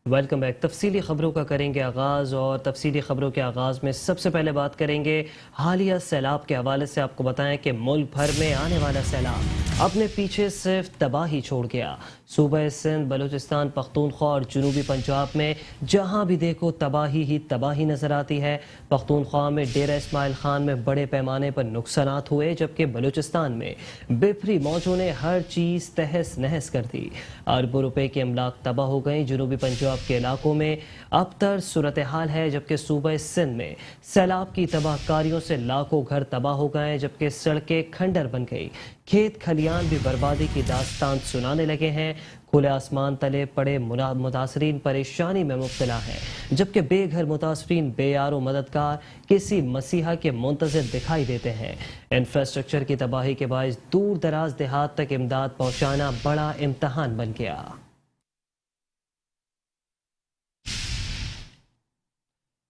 Welcome back. تفصیلی خبروں کا کریں گے آغاز، اور تفصیلی خبروں کے آغاز میں سب سے پہلے بات کریں گے حالیہ سیلاب کے حوالے سے۔ آپ کو بتائیں کہ ملک بھر میں آنے والا سیلاب اپنے پیچھے صرف تباہی چھوڑ گیا۔ صوبہ سندھ، بلوچستان، پختونخوا اور جنوبی پنجاب میں جہاں بھی دیکھو تباہی ہی تباہی نظر آتی ہے۔ پختونخوا میں ڈیرہ اسماعیل خان میں بڑے پیمانے پر نقصانات ہوئے، جبکہ بلوچستان میں بپھری موجوں نے ہر چیز تہس نہس کر دی۔ اربوں روپے کی املاک تباہ ہو گئیں۔ جنوبی پنجاب کے علاقوں میں ابتر صورتحال ہے، جبکہ صوبہ سندھ میں سیلاب کی تباہ کاریوں سے لاکھوں گھر تباہ ہو گئے، جبکہ سڑکیں کھنڈر بن گئی۔ کھیت کھلیان بھی بربادی کی داستان سنانے لگے ہیں۔ کھلے آسمان تلے پڑے متاثرین پریشانی میں مبتلا ہیں، جبکہ بے گھر متاثرین بے یار و مددگار کسی مسیحا کے منتظر دکھائی دیتے ہیں۔ انفراسٹرکچر کی تباہی کے باعث دور دراز دیہات تک امداد پہنچانا بڑا امتحان بن گیا۔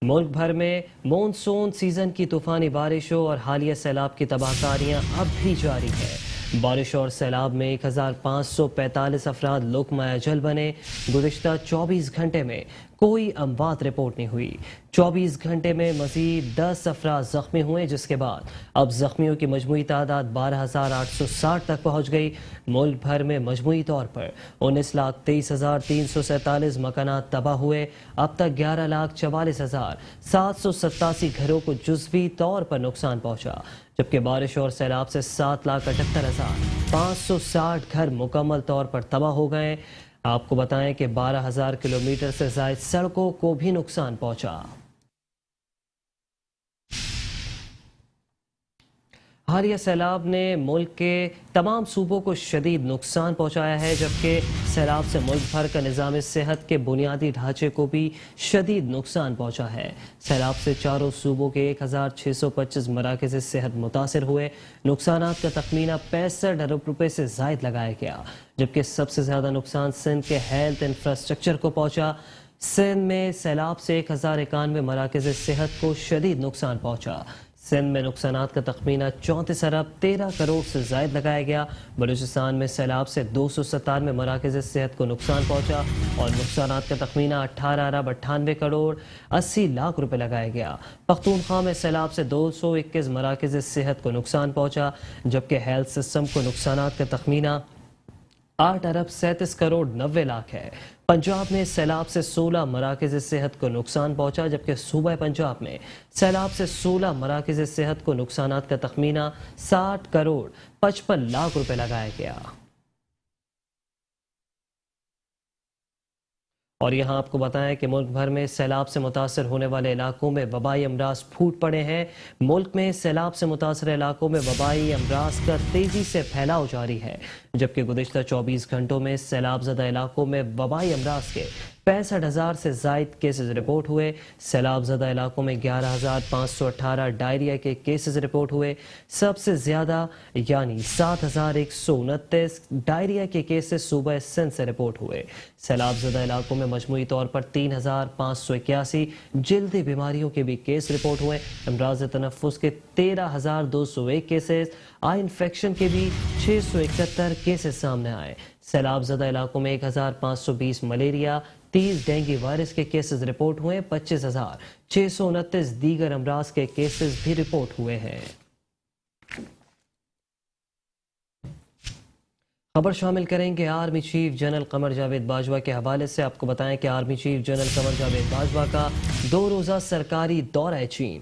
ملک بھر میں مونسون سیزن کی طوفانی بارشوں اور حالیہ سیلاب کی تباہ کاریاں اب بھی جاری ہیں۔ بارش اور سیلاب میں 1545 افراد لقمہ اجل بنے۔ گزشتہ 24 گھنٹے میں کوئی اموات رپورٹ نہیں ہوئی۔ 24 گھنٹے میں مزید 10 افراد زخمی ہوئے، جس کے بعد اب زخمیوں کی مجموعی تعداد 12,860 تک پہنچ گئی۔ ملک بھر میں مجموعی طور پر 19,23,347 مکانات تباہ ہوئے۔ اب تک 11,44,787 گھروں کو جزوی طور پر نقصان پہنچا، جبکہ بارش اور سیلاب سے 7,78,560 گھر مکمل طور پر تباہ ہو گئے۔ آپ کو بتائیں کہ 12,000 کلومیٹر سے زائد سڑکوں کو بھی نقصان پہنچا۔ حالیہ سیلاب نے ملک کے تمام صوبوں کو شدید نقصان پہنچایا ہے، جبکہ سیلاب سے ملک بھر کا نظام صحت کے بنیادی ڈھانچے کو بھی شدید نقصان پہنچا ہے۔ سیلاب سے چاروں صوبوں کے 1,625 مراکز صحت متاثر ہوئے۔ نقصانات کا تخمینہ 65 ارب روپے سے زائد لگایا گیا، جبکہ سب سے زیادہ نقصان سندھ کے ہیلتھ انفراسٹرکچر کو پہنچا۔ سندھ میں سیلاب سے 1,091 مراکز صحت کو شدید نقصان پہنچا۔ سندھ میں نقصانات کا تخمینہ 34 ارب 13 کروڑ سے زائد لگایا گیا۔ بلوچستان میں سیلاب سے 297 مراکز صحت کو نقصان پہنچا اور نقصانات کا تخمینہ 18 ارب 98 کروڑ 80 لاکھ روپے لگایا گیا۔ پختونخوا میں سیلاب سے 221 مراکز صحت کو نقصان پہنچا، جبکہ ہیلتھ سسٹم کو نقصانات کا تخمینہ 8 ارب 37 کروڑ 90 لاکھ ہے۔ پنجاب میں سیلاب سے 16 مراکز صحت کو نقصان پہنچا، جبکہ صوبہ پنجاب میں سیلاب سے 16 مراکز صحت کو نقصانات کا تخمینہ 60 کروڑ 55 لاکھ روپے لگایا گیا۔ اور یہاں آپ کو بتائیں کہ ملک بھر میں سیلاب سے متاثر ہونے والے علاقوں میں وبائی امراض پھوٹ پڑے ہیں۔ ملک میں سیلاب سے متاثر علاقوں میں وبائی امراض کا تیزی سے پھیلاؤ جاری ہے، جبکہ گزشتہ 24 گھنٹوں میں سیلاب زدہ علاقوں میں وبائی امراض کے 65,000 سے زائد کیسز رپورٹ ہوئے۔ سیلاب زدہ علاقوں میں 11,518 ڈائریا کے کیسز رپورٹ ہوئے۔ سب سے زیادہ یعنی 7,129 ڈائریا کے کیسز صوبہ سندھ سے رپورٹ ہوئے۔ سیلاب زدہ علاقوں میں مجموعی طور پر 3,581 جلدی بیماریوں کے بھی کیس رپورٹ ہوئے۔ امراض تنفس کے 13,201 کیسز، آئی انفیکشن کے بھی 671 کیسز سامنے آئے۔ سیلاب زدہ علاقوں میں 1,520 ملیریا، 30 ڈینگی وائرس کے کیسز رپورٹ ہوئے۔ 25,629 دیگر امراض کے کیسز بھی رپورٹ ہوئے ہیں۔ خبر شامل کریں گے army chief general Qamar Javed Bajwa کے حوالے سے۔ آپ کو بتائیں کہ army chief general Qamar Javed Bajwa کا 2 روزہ سرکاری دورہ چین۔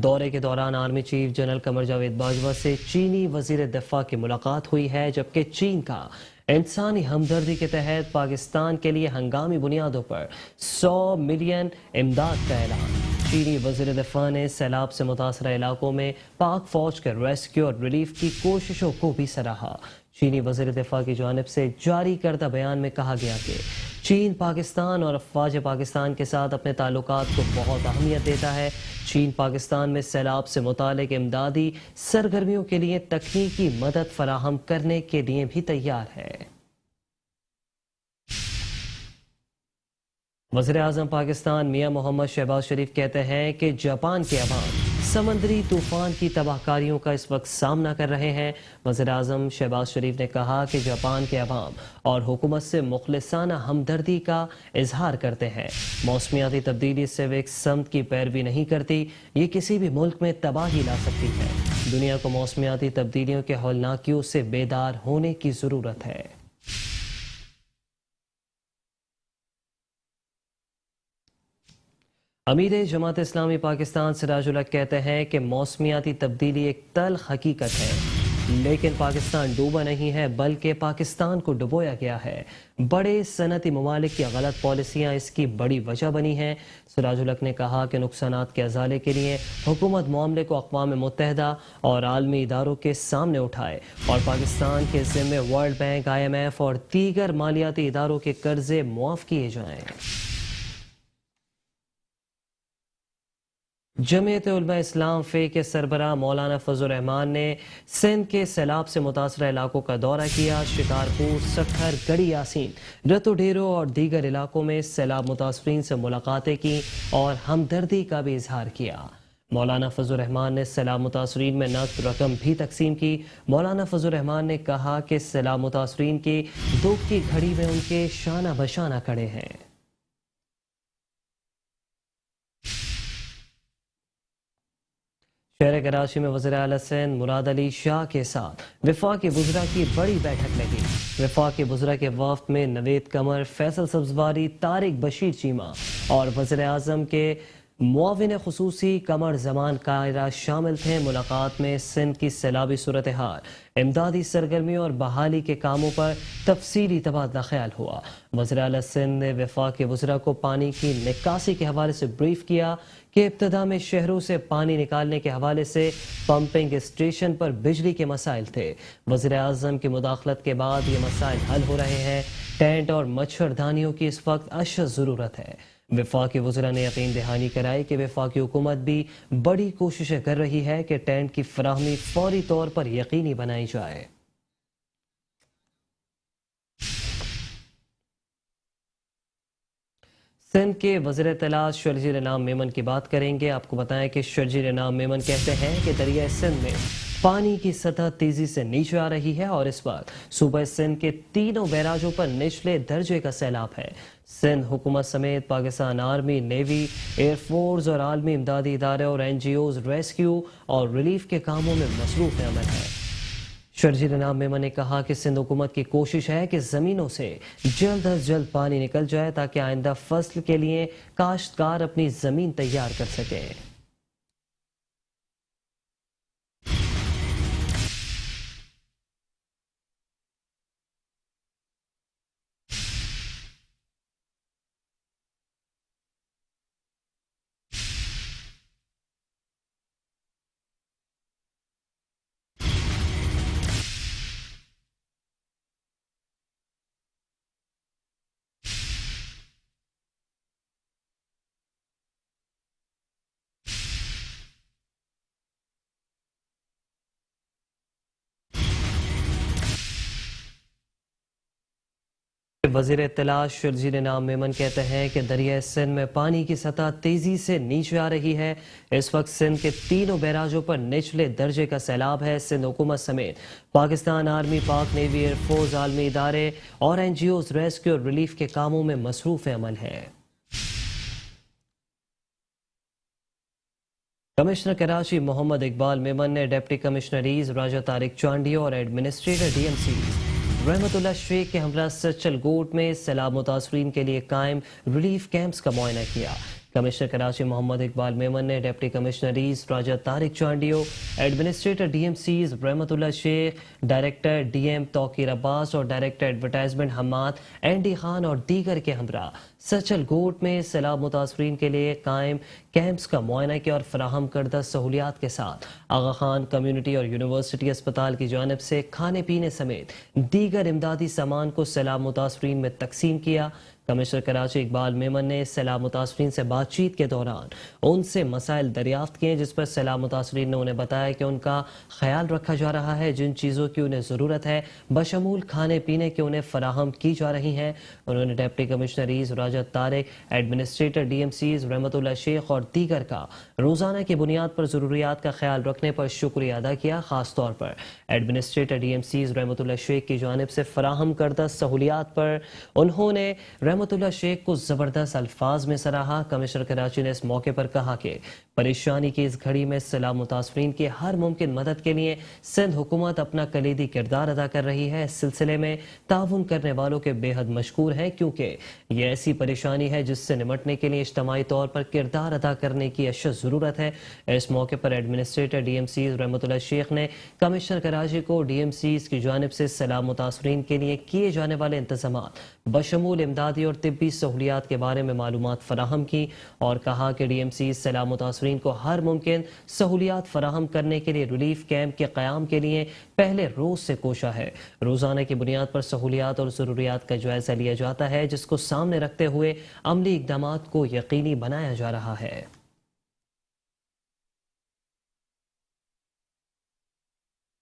دورے کے دوران army chief general Qamar Javed Bajwa سے چینی وزیر دفاع کی ملاقات ہوئی ہے، جبکہ چین کا انسانی ہمدردی کے تحت پاکستان کے لیے ہنگامی بنیادوں پر 100 ملین امداد کا اعلان۔ چینی وزیر دفاع نے سیلاب سے متاثرہ علاقوں میں پاک فوج کے ریسکیو اور ریلیف کی کوششوں کو بھی سراہا۔ چینی وزیر دفاع کی جانب سے جاری کردہ بیان میں کہا گیا کہ چین پاکستان اور افواج پاکستان کے ساتھ اپنے تعلقات کو بہت اہمیت دیتا ہے۔ چین پاکستان میں سیلاب سے متعلق امدادی سرگرمیوں کے لیے تکنیکی مدد فراہم کرنے کے لیے بھی تیار ہے۔ وزیر اعظم پاکستان میاں محمد شہباز شریف کہتے ہیں کہ جاپان کے عوام समंदरी तूफान की तबाहकारियों का इस वक्त सामना कर रहे हैं। वज़ीर-ए-आज़म शहबाज शरीफ ने कहा कि जापान के अवाम और हुकूमत से मुखलिसाना हमदर्दी का इजहार करते हैं। मौसमियाती तब्दीली सिर्फ एक समत की पैरवी नहीं करती, ये किसी भी मुल्क में तबाही ला सकती है। दुनिया को मौसमियाती तब्दीलियों के हौलनाकियों से बेदार होने की ज़रूरत है। अमीर जमात इस्लामी पाकिस्तान सिराजुल हक कहते हैं कि मौसमियाती तब्दीली एक तल्ख हकीकत है, लेकिन पाकिस्तान डूबा नहीं है बल्कि पाकिस्तान को डुबोया गया है। बड़े सनती ममालिक की गलत पॉलिसियाँ इसकी बड़ी वजह बनी हैं। सिराजुल हक ने कहा कि नुकसानात के अजाले के लिए हुकूमत मामले को अक़वाम मुत्तहिदा और आलमी इदारों के सामने उठाए और पाकिस्तान के ज़िम्मे वर्ल्ड बैंक, IMF और दीगर मालियाती इदारों के कर्जे मुआफ़ किए जाएँ। जमीयत उलमा इस्लाम फे के सरबराह मौलाना फजल रहमान ने सिंध के सैलाब से मुतासर इलाकों का दौरा किया। शिकारपुर, सखर, गढ़ी यासीन, रतु ढेरों और दीगर इलाकों में सैलाब मुतासरीन से मुलाकातें की और हमदर्दी का भी इजहार किया। मौलाना फजल रहमान ने सैलाब मुतासरीन में नकद रकम भी तकसीम की। मौलाना फजल रहमान ने कहा कि सैलाब मुतासरीन की दुख की घड़ी में उनके शाना बशाना खड़े हैं। शहर कराची में वज़ीर आला सिंध मुराद अली शाह के साथ वफाकी वज़रा की बड़ी बैठक लगी। वफाकी वज़रा के वफ़द में नवेद कमर, फैसल सब्जवारी, तारिक बशीर चीमा और वज़ीर आज़म के मुआविन खुसूसी कमर जमान कायरा शामिल थे। मुलाकात में सिंध की सैलाबी सूरत हाल, इमदादी सरगर्मी और बहाली के कामों पर तफसीली तबादला ख्याल हुआ। वज़ीर आला सिंध ने वफाकी वज़रा को पानी की निकासी के हवाले से ब्रीफ किया कि इब्तदा में शहरों से पानी निकालने के हवाले से पंपिंग स्टेशन पर बिजली के मसाइल थे। वज़ीर आज़म की मुदाखलत के बाद ये मसाइल हल हो रहे हैं। टेंट और मच्छरदानियों की इस वक्त अशद ज़रूरत है। वफाकी वज़रा ने यकीन दहानी कराई कि वफाकी हुकूमत भी बड़ी कोशिशें कर रही है कि टेंट की फराहमी फौरी तौर पर यकीनी बनाई जाए। सिंध के वज़ीर इत्तलात शर्जील इनाम मेमन की बात करेंगे। आपको बताएं कि शर्जील इनाम मेमन कहते हैं कि दरिया सिंध में पानी की सतह तेजी से नीचे आ रही है और इस वक्त सूबा सिंध के तीनों बैराजों पर निचले दर्जे का सैलाब है। सिंध हुकूमत समेत पाकिस्तान आर्मी, नेवी, एयरफोर्स और आलमी इमदादी इदारे और NGOs रेस्क्यू और रिलीफ के कामों में मसरूफ़ अमल है। शर्जील इनाम मेमन ने कहा कि सिंध हुकूमत की कोशिश है कि ज़मीनों से जल्द अज जल्द पानी निकल जाए ताकि आइंदा फसल के लिए काश्तकार अपनी ज़मीन तैयार कर सकें। वज़ीर इत्तलात शर्जील इनाम मेमन कहते हैं कि दरिया सिंध में पानी की सतह तेजी से नीचे आ रही है। इस वक्त सिंध के तीनों बैराजों पर निचले दर्जे का सैलाब है। सिंध हुकूमत समेत पाकिस्तान आर्मी, पाक नेवी, एयरफोर्स, आलमी इदारे और NGOs रेस्क्यू और रिलीफ के कामों में मसरूफ़ अमल है। कमिश्नर कराची मोहम्मद इकबाल मेमन ने डिप्टी कमिश्नरीज राजा तारिक चांडियो और एडमिनिस्ट्रेटर DMC रहमतुल्लाह शेख के हमरा सचल गोट में सैलाब मुतासरीन के लिए कायम रिलीफ कैंप्स का मुआयना किया। कमिश्नर कराची मोहम्मद इकबाल मेमन ने डिप्टी कमिश्नरीज राजा तारिक चांडियो, एडमिनिस्ट्रेटर DMCs रहमतुल्लाह शेख, डायरेक्टर DM तौकीर अब्बास और director advertisement Hammad ND Khan और दीगर के हमरा सचल गोट में सैलाब मुतासरीन के लिए कायम कैंप्स का मुआयना किया और फराहम करदा सहूलियात के साथ आगा खान कम्युनिटी और यूनिवर्सिटी अस्पताल की जानिब से खाने पीने समेत दीगर इमदादी सामान को सैलाब मुतासरीन में तकसीम किया। کمشنر کراچی اقبال میمن نے سیلاب متاثرین سے بات چیت کے دوران ان سے مسائل دریافت کیے، جس پر سیلاب متاثرین نے انہیں بتایا کہ ان کا خیال رکھا جا رہا ہے، جن چیزوں کی انہیں ضرورت ہے بشمول کھانے پینے کے انہیں فراہم کی جا رہی ہیں۔ انہوں نے deputy commissioners Raja Tariq, administrator D M Cs Rahmatullah شیخ اور دیگر کا روزانہ کی بنیاد پر ضروریات کا خیال رکھنے پر شکریہ ادا کیا۔ خاص طور پر administrator D M Cs Rahmatullah شیخ کی جانب سے فراہم کردہ سہولیات پر انہوں نے رحمت اللہ شیخ کو زبردست الفاظ میں سراہا۔ کمشنر کراچی نے اس موقع پر کہا کہ پریشانی کی اس گھڑی میں سیلاب متاثرین کی ہر ممکن مدد کے لیے سندھ حکومت اپنا کلیدی کردار ادا کر رہی ہے۔ اس سلسلے میں تعاون کرنے والوں کے بے حد مشکور ہیں، کیونکہ یہ ایسی پریشانی ہے جس سے نمٹنے کے لیے اجتماعی طور پر کردار ادا کرنے کی اشد ضرورت ہے۔ اس موقع پر administrator D M Cs Rahmatullah شیخ نے کمشنر کراچی کو ڈی ایم سیز کی جانب سے سیلاب متاثرین کے لیے کیے جانے والے انتظامات بشمول امدادی اور طبی سہولیات کے بارے میں معلومات فراہم کی اور کہا کہ ڈی ایم سیز سیلاب متاثرین کو ہر ممکن سہولیات فراہم کرنے کے لیے ریلیف کیمپ کے قیام کے لیے پہلے روز سے کوشاں ہے۔ روزانہ کی بنیاد پر سہولیات اور ضروریات کا جائزہ لیا جاتا ہے، جس کو سامنے رکھتے ہوئے عملی اقدامات کو یقینی بنایا جا رہا ہے۔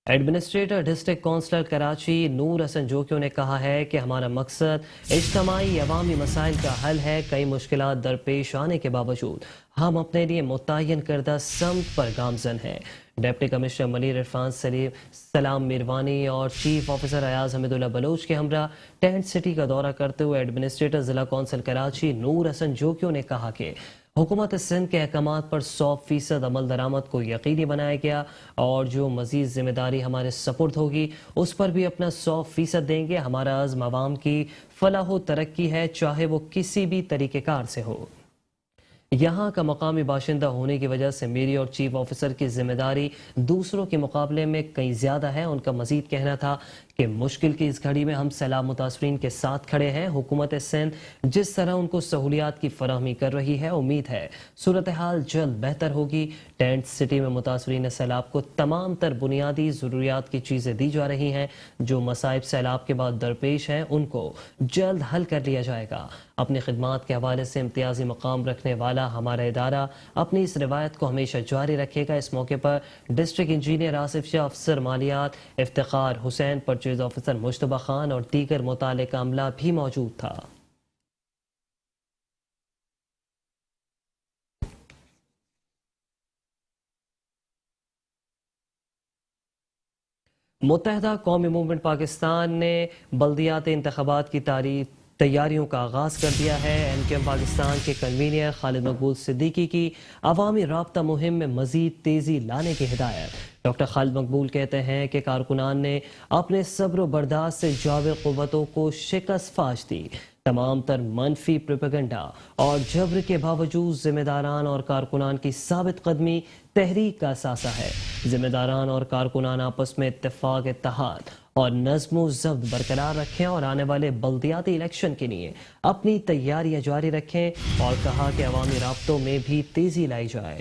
ایڈمنسٹریٹر ڈسٹرکٹ کونسلر کراچی نور حسن جوکیو نے کہا ہے کہ ہمارا مقصد اجتماعی عوامی مسائل کا حل ہے۔ کئی مشکلات درپیش آنے کے باوجود ہم اپنے لیے متعین کردہ سمت پر گامزن ہیں۔ ڈپٹی کمشنر منیر عرفان سلام میروانی اور چیف آفیسر ایاز حمید اللہ بلوچ کے ہمراہ ٹینٹ سٹی کا دورہ کرتے ہوئے ایڈمنسٹریٹر ضلع کونسل کراچی نور حسن جوکیو نے کہا کہ حکومت سندھ کے احکامات پر 100% عمل درآمد کو یقینی بنایا گیا اور جو مزید ذمہ داری ہمارے سپرد ہوگی اس پر بھی اپنا 100% دیں گے۔ ہمارا عزم عوام کی فلاح و ترقی ہے، چاہے وہ کسی بھی طریقہ کار سے ہو۔ یہاں کا مقامی باشندہ ہونے کی وجہ سے میری اور چیف آفیسر کی ذمہ داری دوسروں کے مقابلے میں کئی زیادہ ہے۔ ان کا مزید کہنا تھا کہ مشکل کی اس گھڑی میں ہم سیلاب متاثرین کے ساتھ کھڑے ہیں۔ حکومت سندھ جس طرح ان کو سہولیات کی فراہمی کر رہی ہے، امید ہے صورتحال جلد بہتر ہوگی۔ ٹینٹ سٹی میں متاثرین سیلاب کو تمام تر بنیادی ضروریات کی چیزیں دی جا رہی ہیں۔ جو مصائب سیلاب کے بعد درپیش ہیں ان کو جلد حل کر لیا جائے گا۔ اپنی خدمات کے حوالے سے امتیازی مقام رکھنے والا ہمارا ادارہ اپنی اس روایت کو ہمیشہ جاری رکھے گا۔ اس موقع پر ڈسٹرکٹ انجینئر آصف شاہ، افسر مالیات افتخار حسین، پرچیز آفیسر مشتبہ خان اور دیگر متعلقہ عملہ بھی موجود تھا۔ متحدہ قومی موومنٹ پاکستان نے بلدیاتی انتخابات کی تیاریوں کا آغاز کر دیا ہے۔ ایم کیو ایم پاکستان کے کنوینر خالد مقبول صدیقی کی عوامی رابطہ مہم میں مزید تیزی لانے کی ہدایت۔ ڈاکٹر خالد مقبول کہتے ہیں کہ کارکنان نے اپنے صبر و برداشت سے جاور قوتوں کو شکست فاش دی۔ تمام تر منفی پروپیگنڈا اور جبر کے باوجود ذمہ داران اور کارکنان کی ثابت قدمی تحریک کا اثاثہ ہے۔ ذمہ داران اور کارکنان آپس میں اتفاق، اتحاد اور نظم و ضبط برقرار رکھیں اور آنے والے بلدیاتی الیکشن کے لیے اپنی تیاریاں جاری رکھیں، اور کہا کہ عوامی رابطوں میں بھی تیزی لائی جائے۔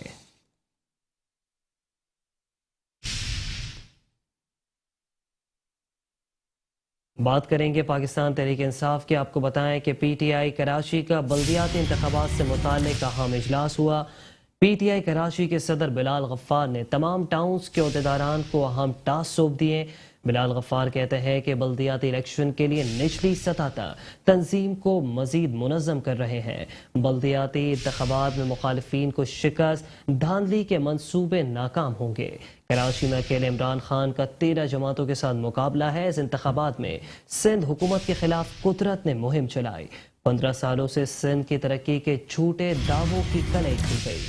بات کریں گے پاکستان تحریک انصاف کی۔ آپ کو بتائیں کہ پی ٹی آئی کراچی کا بلدیاتی انتخابات سے متعلق اہم اجلاس ہوا۔ پی ٹی آئی کراچی کے صدر بلال غفار نے تمام ٹاؤنز کے عہدیداران کو اہم ٹاسک سونپ دیے۔ بلال غفار کہتے ہیں کہ بلدیاتی الیکشن کے لیے نچلی سطح تک تنظیم کو مزید منظم کر رہے ہیں۔ بلدیاتی انتخابات میں مخالفین کو شکست، دھاندلی کے منصوبے ناکام ہوں گے۔ کراچی میں اکیلے عمران خان کا 13 جماعتوں کے ساتھ مقابلہ ہے۔ اس انتخابات میں سندھ حکومت کے خلاف قدرت نے مہم چلائی۔ 15 سالوں سے سندھ کی ترقی کے جھوٹے دعووں کی کلئی کھل گئی۔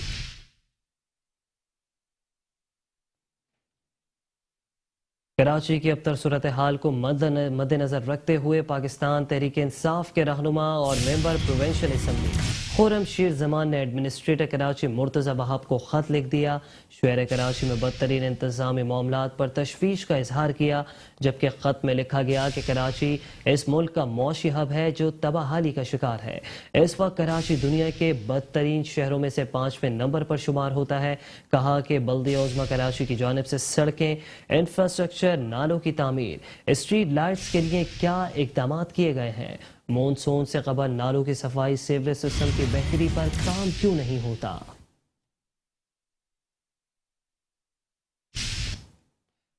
کراچی کی ابتر صورتحال کو مد نظر رکھتے ہوئے پاکستان تحریک انصاف کے رہنما اور ممبر پروونشل اسمبلی خرم شیر زمان نے ایڈمنسٹریٹر کراچی مرتضی وہاب کو خط لکھ دیا۔ شہر کراچی میں بدترین انتظامی معاملات پر تشویش کا اظہار کیا، جبکہ خط میں لکھا گیا کہ کراچی اس ملک کا معاشی ہب ہے جو تباہی کا شکار ہے۔ اس وقت کراچی دنیا کے بدترین شہروں میں سے 5ویں نمبر پر شمار ہوتا ہے۔ کہا کہ بلدیہ عظمی کراچی کی جانب سے سڑکیں، انفراسٹرکچر، نالوں کی تعمیر، اسٹریٹ لائٹس کے لیے کیا اقدامات کیے گئے ہیں۔ मॉनसून से कबल नालों की सफाई, सीवरेज सिस्टम की बेहतरी पर काम क्यों नहीं होता?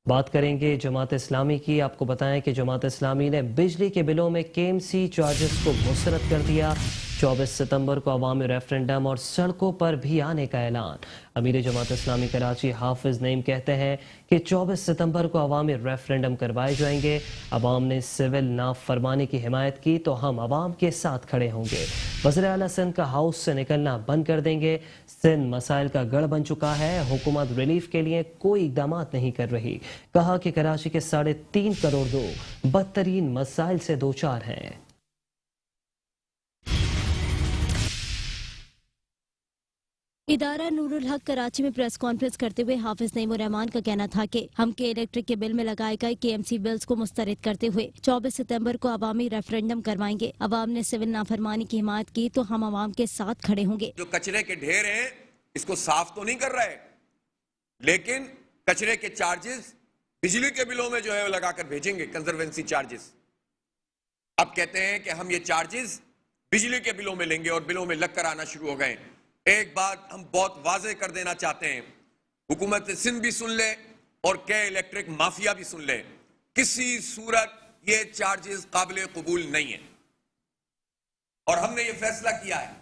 बात करेंगे जमात इस्लामी की। आपको बताएं कि जमात इस्लामी ने बिजली के बिलों में केएमसी चार्जेस को मुस्तरद कर दिया। 24 सितंबर को अवामी रेफरेंडम और सड़कों पर भी आने का ऐलान। अमीर जमात इस्लामी कराची हाफिज नईम कहते हैं कि 24 सितंबर को अवामी रेफरेंडम करवाए जाएंगे। अवाम ने सिविल नाफरमानी की हिमायत की तो हम अवाम के साथ खड़े होंगे। वज़ीर आला सिंध का हाउस से निकलना बंद कर देंगे। सिंध मसाइल का गढ़ बन चुका है, हुकूमत रिलीफ के लिए कोई इकदाम नहीं कर रही। कहा कि कराची के 3.5 करोड़ लोग बदतरीन मसाइल से दो चार हैं। इदारा नूरुल हक कराची में प्रेस कॉन्फ्रेंस करते हुए हाफिज नईम रहमान का कहना था कि हम के इलेक्ट्रिक के बिल में लगाए गए केएमसी बिल्स को मुस्तरद करते हुए 24 सितंबर को अवामी रेफरेंडम करवाएंगे। अवाम ने सिविल नाफरमानी की हिमायत की तो हम अवाम के साथ खड़े होंगे। जो कचरे के ढेर हैं इसको साफ तो नहीं कर रहे, लेकिन कचरे के चार्जेस बिजली के बिलों में जो है लगाकर भेजेंगे, कंजर्वेंसी चार्जेस। अब कहते हैं कि हम ये चार्जेस बिजली के बिलों में लेंगे और बिलों में लग कर आना शुरू हो गए। एक बात हम बहुत वाज़ेह कर देना चाहते हैं, हुकूमत सिंध भी सुन ले और के इलेक्ट्रिक माफिया भी सुन ले, किसी सूरत ये चार्जेस काबिल कबूल नहीं है और हमने ये फैसला किया है।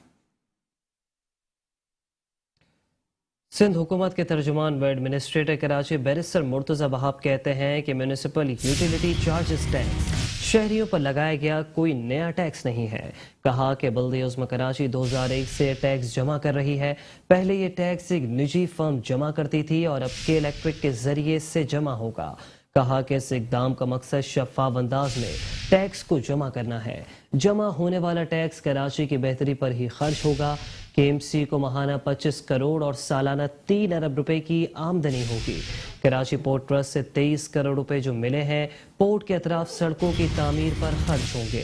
सिंध हुकूमत के तर्जुमान व एडमिनिस्ट्रेटर कराची बैरिस्टर मुर्तज़ा वहाब कहते हैं कि म्यूनिसिपल यूटिलिटी चार्जेस टैक्स शहरियों पर लगाया गया कोई नया टैक्स नहीं है। कहा कि बल्दिया कराची 2001 से टैक्स जमा कर रही है। पहले ये टैक्स एक निजी फर्म जमा करती थी और अब के इलेक्ट्रिक के जरिए से जमा होगा। कहा कि इस इकदाम का मकसद शफाफ अंदाज में टैक्स को जमा करना है। जमा होने वाला टैक्स कराची की बेहतरी पर ही खर्च होगा। केएमसी को माहाना 25 करोड़ और सालाना 3 अरब रुपए की आमदनी होगी। कराची पोर्ट ट्रस्ट से 23 करोड़ रुपए जो मिले हैं पोर्ट के अतराफ सड़कों की तामीर पर खर्च होंगे।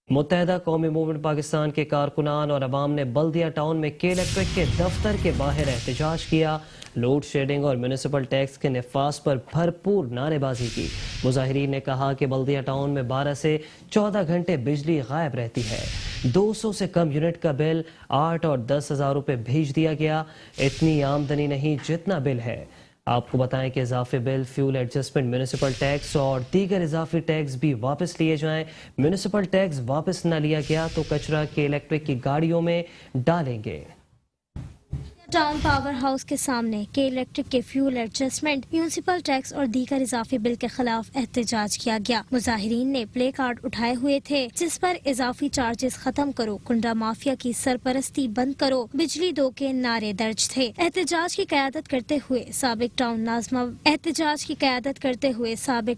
मुत्तहदा कौमी मूवमेंट पाकिस्तान के कारकुनान और अवाम ने बल्दिया टाउन में के इलेक्ट्रिक के दफ्तर के बाहर एहतजाज किया। लोड शेडिंग और म्यूनिसिपल टैक्स के नफाज पर भरपूर नारेबाजी की। मुजाहिरीन ने कहा कि बल्दिया टाउन में 12 से 14 घंटे बिजली गायब रहती है। 200 से कम यूनिट का बिल 8 और 10 हजार रुपए भेज दिया गया। इतनी आमदनी नहीं जितना बिल है। आपको बताएं कि इजाफी bill, fuel adjustment, municipal tax और दीगर इजाफी टैक्स भी वापस लिए जाएं। म्यूनिसिपल टैक्स वापस न लिया गया तो कचरा के इलेक्ट्रिक की गाड़ियों में डालेंगे। टाउन पावर हाउस के सामने के इलेक्ट्रिक के फ्यूल एडजस्टमेंट, म्यूनिसिपल टैक्स और दीगर इजाफी बिल के खिलाफ एहतजाज किया गया। मुजाहिरीन ने प्ले कार्ड उठाए हुए थे जिस पर इजाफी चार्जेस खत्म करो, कुंडा माफिया की सरपरस्ती बंद करो, बिजली दो के नारे दर्ज थे। एहतजाज की क़यादत करते हुए साबिक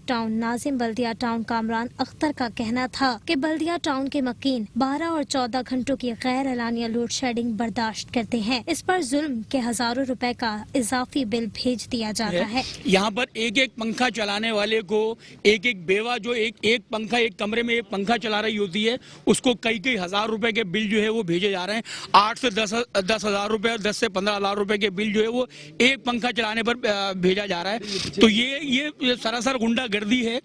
टाउन नाजिम बल्दिया टाउन कामरान अख्तर का कहना था कि बल्दिया टाउन के मकीन 12 और 14 घंटों की गैर एलानिया लोड शेडिंग बर्दाश्त करते हैं। इस पर के हजारों रुपए का इजाफी बिल भेज दिया जाता है। यहाँ पर एक एक पंखा चलाने वाले को एक एक बेवा जो एक पंखा, एक कमरे में एक पंखा चला रही होती है, उसको कई हजार रुपए के बिल जो है वो भेजे जा रहे हैं। 8 से 10 हजार रुपए, 10 से 15 हजार रुपए के बिल जो है वो एक पंखा चलाने पर भेजा जा रहा है। तो ये सरासर गुंडागर्दी है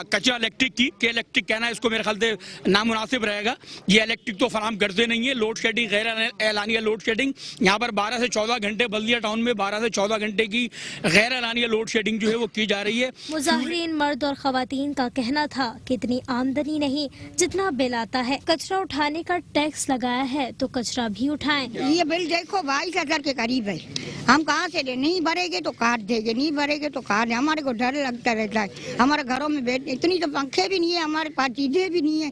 कचरा इलेक्ट्रिक की। के इलेक्ट्रिक कहना इसको मेरे ख्याल से नामुनासिब रहेगा। ये इलेक्ट्रिक तो फराहम करते नहीं है। लोड शेडिंग, गैर एलानिया लोड शेडिंग, यहाँ पर 12 से 14 घंटे, बल्दिया टाउन में 12 से 14 घंटे की गैर एलानिया लोड शेडिंग जो है वो की जा रही है। मुजाहिरीन मर्द और खवातीन का कहना था कि इतनी आमदनी नहीं जितना बिल आता है। कचरा उठाने का टैक्स लगाया है तो कचरा भी उठाएं। ये बिल देखो 22,000 के करीब है। हम कहाँ से दे? नहीं भरेंगे तो काट देंगे, नहीं भरेंगे तो काट। हमारे को डर लगता रहता है। हमारे घरों में इतनी तो पंखे भी नहीं है, हमारे पास चीजें भी नहीं है।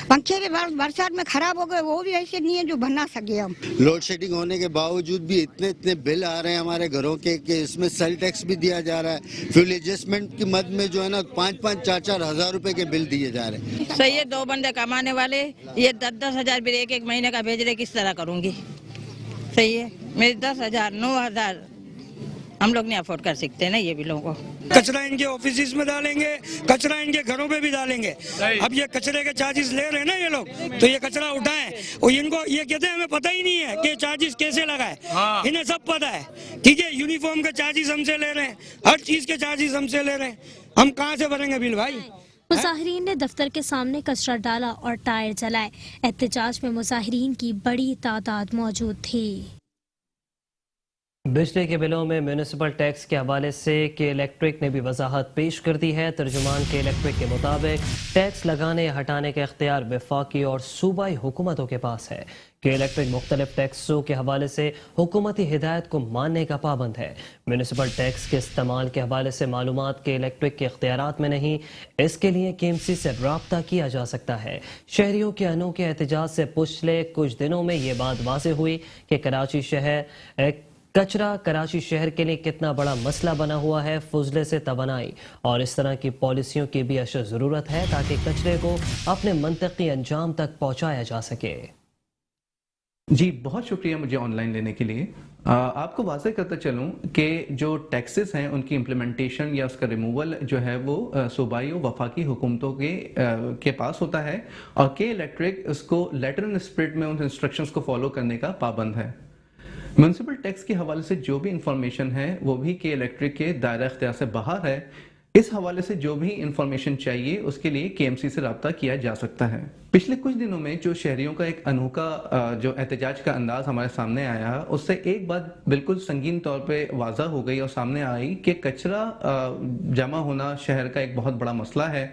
पंखे भी बरसात में खराब हो गए, वो भी ऐसे नहीं है जो बना सके हम। लोड शेडिंग होने के बावजूद भी इतने बिल आ रहे हैं हमारे घरों के कि इसमें सेल टैक्स भी दिया जा रहा है। फ्यूल एडजस्टमेंट की मद में जो है ना 5-5, 4-4 हजार रुपए के बिल दिए जा रहे हैं। सही है, 2 बंदे कमाने वाले ये 10-10 हजार बिल एक महीने का भेज रहे, किस तरह करूंगी? सही है, मेरे 10 हजार 9 हजार हम लोग नहीं अफोर्ड कर सकते ना ये बिलों को। कचरा इनके ऑफिस में डालेंगे, कचरा इनके घरों पे भी डालेंगे। अब ये कचरे के चार्जेस ले रहे हैं ना ये लोग, तो ये कचरा उठाएं और इनको ये कहते हैं हमें पता ही नहीं है कि चार्जेस कैसे लगाए। इन्हें सब पता है, ठीक है। यूनिफॉर्म के चार्जेस हमसे ले रहे हैं, हर चीज के चार्जेस हमसे ले रहे हैं। हम कहाँ से भरेंगे बिल भाई? मुजाहिरीन ने दफ्तर के सामने कचरा डाला और टायर जलाए। एहतजाज में मुजाहिरीन की बड़ी तादाद मौजूद थी। बिजली के बिलों में म्यूनिसिपल टैक्स के हवाले से के इलेक्ट्रिक ने भी वजाहत पेश कर दी है। तर्जुमान के इलेक्ट्रिक के मुताबिक टैक्स लगाने या हटाने का इख्तियार वफाकी और सूबाई हुकूमतों के पास है। के इलेक्ट्रिक मुख्तलिफ टैक्सों के हवाले से हुकूमती हिदायत को मानने का पाबंद है। म्यूनिसिपल टैक्स के इस्तेमाल के हवाले से मालूमात के इलेक्ट्रिक के इख्तियारात में नहीं, इसके लिए KMC से राब्ता किया जा सकता है। शहरियों के अनोखे एहतजाज से पिछले कुछ दिनों में ये बात वाज़ेह हुई कि कचरा कराची शहर के लिए कितना बड़ा मसला बना हुआ है। फुजले से तवानाई और इस तरह की पॉलिसियों की भी अशद ज़रूरत है ताकि कचरे को अपने मंतकी अंजाम तक पहुँचाया जा सके। जी बहुत शुक्रिया मुझे ऑनलाइन लेने के लिए। आपको वाज़ेह करता चलूँ कि जो टैक्सेस हैं उनकी इम्प्लीमेंटेशन या उसका रिमूवल जो है वो सूबाई और वफाकी हुकूमतों के पास होता है और के इलेक्ट्रिक उसको लेटर एंड स्पिरिट में उन इंस्ट्रक्शंस को फॉलो करने का पाबंद है। म्यूनिसिपल टैक्स के हवाले से जो भी इंफॉर्मेशन है वो भी के इलेक्ट्रिक के दायरा इख्तियार से बाहर है। इस हवाले से जो भी इंफॉर्मेशन चाहिए उसके लिए KMC से रब्ता किया जा सकता है। पिछले कुछ दिनों में जो शहरियों का एक अनोखा जो एहतजाज का अंदाज हमारे सामने आया, उससे एक बात बिल्कुल संगीन तौर पे वाज़ा हो गई और सामने आई कि कचरा जमा होना शहर का एक बहुत बड़ा मसला है,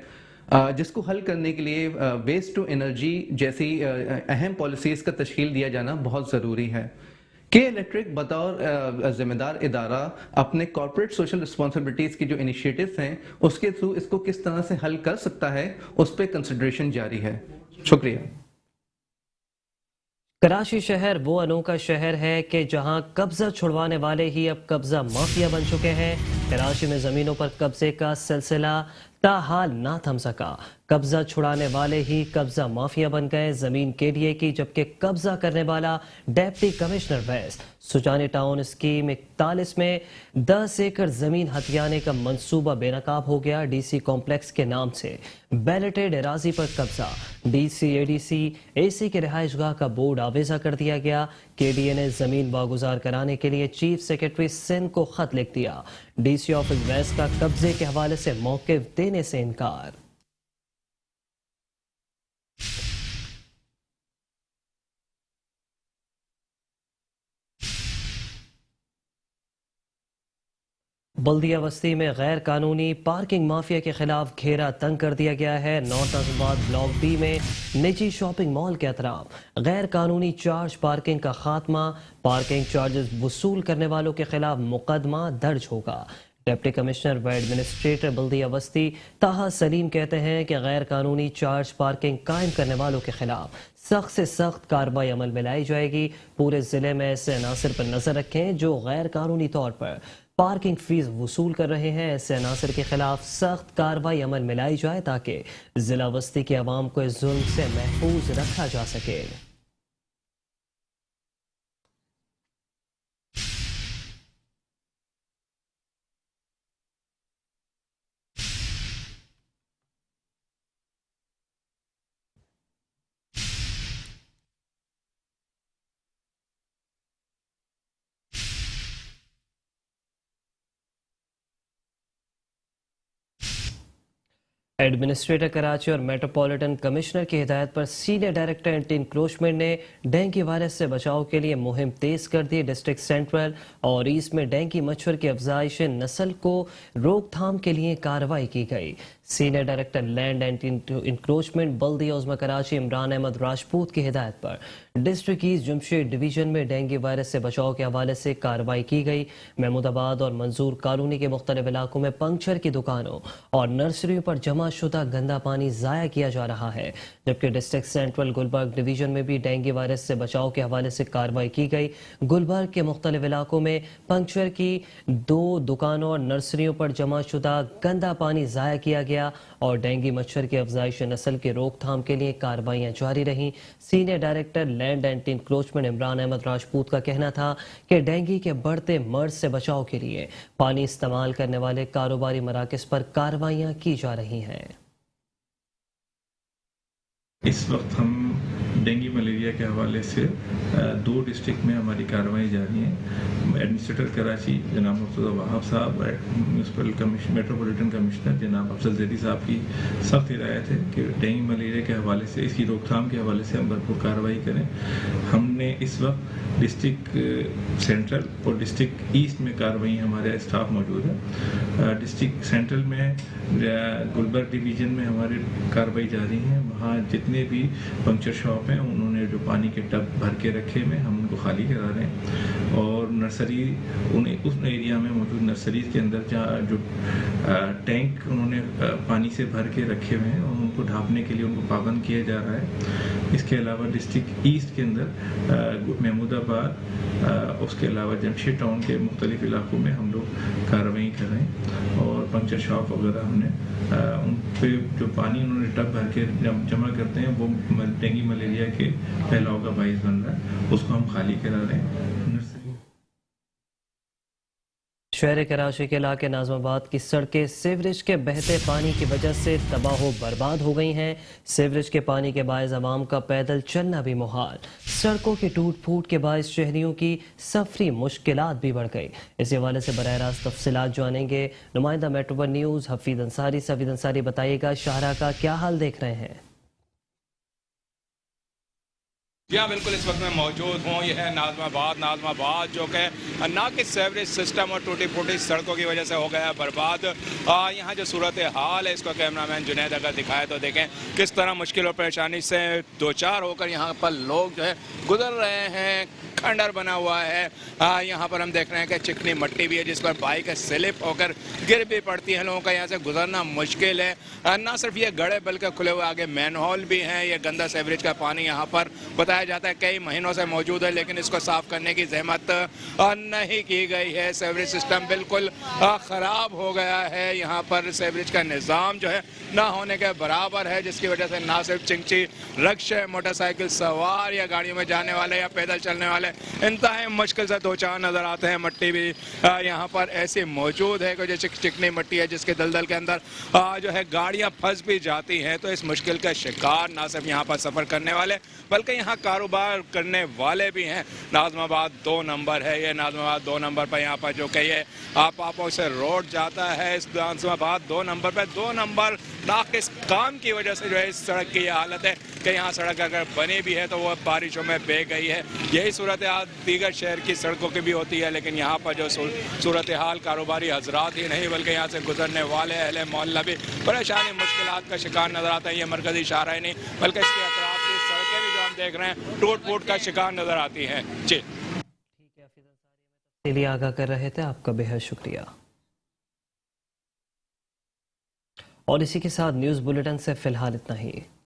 जिसको हल करने के लिए वेस्ट टू एनर्जी जैसी अहम पॉलिसीज़ का तश्कील दिया जाना बहुत ज़रूरी है। के इलेक्ट्रिक बतौर जिम्मेदार इदारा अपने कॉर्पोरेट सोशल रिस्पॉन्सिबिलिटीज़ की जो इनिशिएटिव्स हैं उसके थ्रू इसको किस तरह से हल कर सकता है उस पर कंसिडरेशन जारी है। शुक्रिया। कराची शहर वो अनोखा शहर है कि जहां कब्जा छुड़वाने वाले ही अब कब्जा माफिया बन चुके हैं। कराची में जमीनों पर कब्जे का सिलसिला ताहाल ना थम सका। कब्जा छुड़ाने वाले ही कब्जा माफिया बन गए जमीन KDA की, जबकि कब्जा करने वाला deputy commissioner west. Sujani town scheme 41 में 10 एकड़ जमीन हथियाने का मंसूबा बेनकाब हो गया। DC कॉम्प्लेक्स के नाम से बैलेटेड एराजी पर कब्जा। DC ADC AC के रिहाइशगाह का बोर्ड आवेजा कर दिया गया। KDA ने जमीन वागुजार कराने के लिए चीफ सेक्रेटरी सिंध को खत लिख दिया। DC ऑफिस वेस्ट का कब्जे के हवाले से मौक़िफ़ देने से इनकार। बल्दिया बस्ती में गैर कानूनी पार्किंग माफिया के खिलाफ घेरा तंग कर दिया गया है। नॉर्थ नाजिमाबाद ब्लॉक B में निजी शॉपिंग मॉल के अतराफ गैर कानूनी चार्ज पार्किंग का खात्मा। पार्किंग चार्जेस वसूल करने वालों के खिलाफ मुकदमा दर्ज होगा। डिप्टी कमिश्नर व एडमिनिस्ट्रेटर बल्दिया बस्ती ताहा सलीम कहते हैं कि गैर कानूनी चार्ज पार्किंग कायम करने वालों के खिलाफ सख्त से सख्त कार्रवाई अमल में लाई जाएगी। पूरे जिले में ऐसे अनासर पर नजर रखें जो गैर कानूनी तौर पर पार्किंग फीस वसूल कर रहे हैं। ऐसे अनासर के खिलाफ सख्त कार्रवाई अमल में लाई जाए ताकि जिला बस्ती के अवाम को इस जुल्म से महफूज रखा जा सके। एडमिनिस्ट्रेटर कराची और मेट्रोपॉलिटन कमिश्नर की हिदायत पर सीनियर डायरेक्टर एंटी इंक्रोचमेंट ने डेंगू वायरस से बचाव के लिए मुहिम तेज कर दी। डिस्ट्रिक्ट सेंट्रल और ईस्ट में डेंगू मच्छर की अफजाइश नस्ल को रोकथाम के लिए कार्रवाई की गई। Senior director land anti encroachment बल्दिया उज़्मा कराची इमरान अहमद राजपूत की हिदायत पर डिस्ट्रिक्ट ईस्ट जमशेद डिवीजन में डेंगू वायरस से बचाव के हवाले से कार्रवाई की गई। महमूदाबाद और मंजूर कॉलोनी के मुख्तलिफ इलाकों में पंक्चर की दुकानों और नर्सरियों पर जमा शुदा गंदा पानी जाया किया जा रहा है, जबकि डिस्ट्रिक्ट सेंट्रल गुलबर्ग डिवीजन में भी डेंगू वायरस से बचाव के हवाले से कार्रवाई की गई। गुलबर्ग के मुख्तलिफ इलाकों में पंक्चर की 2 दुकानों और नर्सरियों पर जमा शुदा गंदा पानी जाया किया गया और डेंगू मच्छर की अफजाइश नस्ल की रोकथाम के लिए कार्रवाइयां जारी रहीं। Senior director land anti encroachment Imran Ahmad Rajput का कहना था कि डेंगू के बढ़ते मर्ज से बचाव के लिए पानी इस्तेमाल करने वाले कारोबारी मराकज़ पर कार्रवाइयां की जा रही हैं। اس وقت ہم ڈینگی ملیریا کے حوالے سے 2 ڈسٹرکٹ میں ہماری کارروائی جاری ہیں. ایڈمنسٹریٹر کراچی جناب مرتضی وہاب صاحب، میونسپل میٹروپولیٹن کمشنر جناب افضل زیدی صاحب کی سخت ہدایت ہے کہ ڈینگی ملیریا کے حوالے سے، اس کی روک تھام کے حوالے سے ہم بھرپور کارروائی کریں. ہم نے اس وقت ڈسٹرکٹ سینٹرل اور ڈسٹرکٹ ایسٹ میں کارروائی، ہمارے اسٹاف موجود ہے. ڈسٹرکٹ سینٹرل میں گلبرگ ڈویژن میں ہماری کارروائی جاری ہے. وہاں جتنے بھی پنکچر شاپ ہیں انہوں نے جو پانی کے ٹب بھر کے رکھے ہوئے ہم ان کو خالی کرا رہے ہیں. اور نرسری اس ایریا میں موجود نرسریز کے اندر جہاں جو ٹینک انہوں نے پانی سے بھر کے رکھے ہوئے ہیں ان کو ڈھانپنے کے لیے ان کو پابند کیا جا رہا ہے. اس کے علاوہ ڈسٹرکٹ ایسٹ کے اندر محمود آباد، اس کے علاوہ جمشید ٹاؤن کے مختلف علاقوں میں ہم لوگ کارروائی کر رہے ہیں. اور پنکچر شاپ وغیرہ ہم نے ان پہ جو پانی انہوں نے ٹب بھر کے جمع کرتے ہیں وہ ڈینگی ملیریا کے پھیلاؤ کا باعث بن رہا ہے، اس کو ہم خالی کرا رہے ہیں. شہر کراچی کے علاقے ناظم آباد کی سڑکیں سیوریج کے بہتے پانی کی وجہ سے تباہ و برباد ہو گئی ہیں. سیوریج کے پانی کے باعث عوام کا پیدل چلنا بھی محال. سڑکوں کے ٹوٹ پھوٹ کے باعث شہریوں کی سفری مشکلات بھی بڑھ گئی. اسی حوالے سے براہ راست تفصیلات جانیں گے نمائندہ metro one news Hafeez Ansari سے. حفیظ انصاری، بتائیے گا شاہراہ کا کیا حال دیکھ رہے ہیں؟ جی ہاں بالکل، اس وقت میں موجود ہوں. یہ ہے ناظم آباد جو کہ نہ کہ سیوریج سسٹم اور ٹوٹی پھوٹی سڑکوں کی وجہ سے ہو گیا ہے برباد. یہاں جو صورت حال ہے اس کو کیمرہ مین جنید اگر دکھائے تو دیکھیں کس طرح مشکل اور پریشانی سے دوچار ہو کر یہاں پر لوگ جو ہے گزر رہے ہیں. کھنڈر بنا ہوا ہے. یہاں پر ہم دیکھ رہے ہیں کہ چکنی مٹی بھی ہے جس پر بائک سلپ ہو کر گر بھی پڑتی ہے. لوگوں کا یہاں سے گزرنا مشکل ہے. نہ صرف یہ گڑھے بلکہ کھلے ہوئے آگے مین ہول بھی ہیں. یہ گندا سیوریج کا پانی یہاں پر بتایا جاتا ہے کئی مہینوں سے موجود ہے، لیکن اس کو صاف کرنے کی زحمت نہیں کی گئی ہے. سیوریج سسٹم بالکل خراب ہو گیا ہے. یہاں پر سیوریج کا نظام جو ہے نہ ہونے کے برابر ہے، جس کی وجہ سے نہ صرف چنچی رکشے، موٹر سائیکل سوار یا گاڑیوں میں جانے والے یا پیدل چلنے والے انتہائی مشکل سے دوچار نظر آتے ہیں. مٹی بھی یہاں پر ایسی موجود ہے کہ جو چکنی مٹی ہے جس کے دلدل کے اندر جو ہے گاڑیاں پھنس بھی جاتی ہیں. تو اس مشکل کا شکار نہ صرف یہاں پر سفر کرنے والے بلکہ یہاں کاروبار کرنے والے بھی ہیں. ناظم آباد 2 نمبر ہے. یہ ناظم آباد 2 نمبر پر یہاں پر جو کہ یہ آپوں سے روڈ جاتا ہے. اس ناظم آباد 2 نمبر پہ 2 نمبر ناقص کام کی وجہ سے جو ہے اس سڑک کی یہ حالت ہے کہ یہاں سڑک اگر بنی بھی ہے تو وہ بارشوں میں بہہ گئی ہے. یہی صورتحال دیگر شہر کی سڑکوں کی بھی ہوتی ہے، لیکن یہاں پر جو صورتحال کاروباری حضرات ہی نہیں بلکہ یہاں سے گزرنے والے اہل محلہ بھی پریشانی مشکلات کا شکار نظر آتا ہے. یہ مرکزی شاہراہ ہی نہیں بلکہ اس کے اطراف کی سڑکیں بھی جو ہم دیکھ رہے ہیں ٹوٹ پھوٹ کا شکار نظر آتی ہیں. جی کے لیے آگاہ کر رہے تھے، آپ کا بے حد شکریہ. اور اسی کے ساتھ نیوز بلیٹن سے فی الحال اتنا ہی.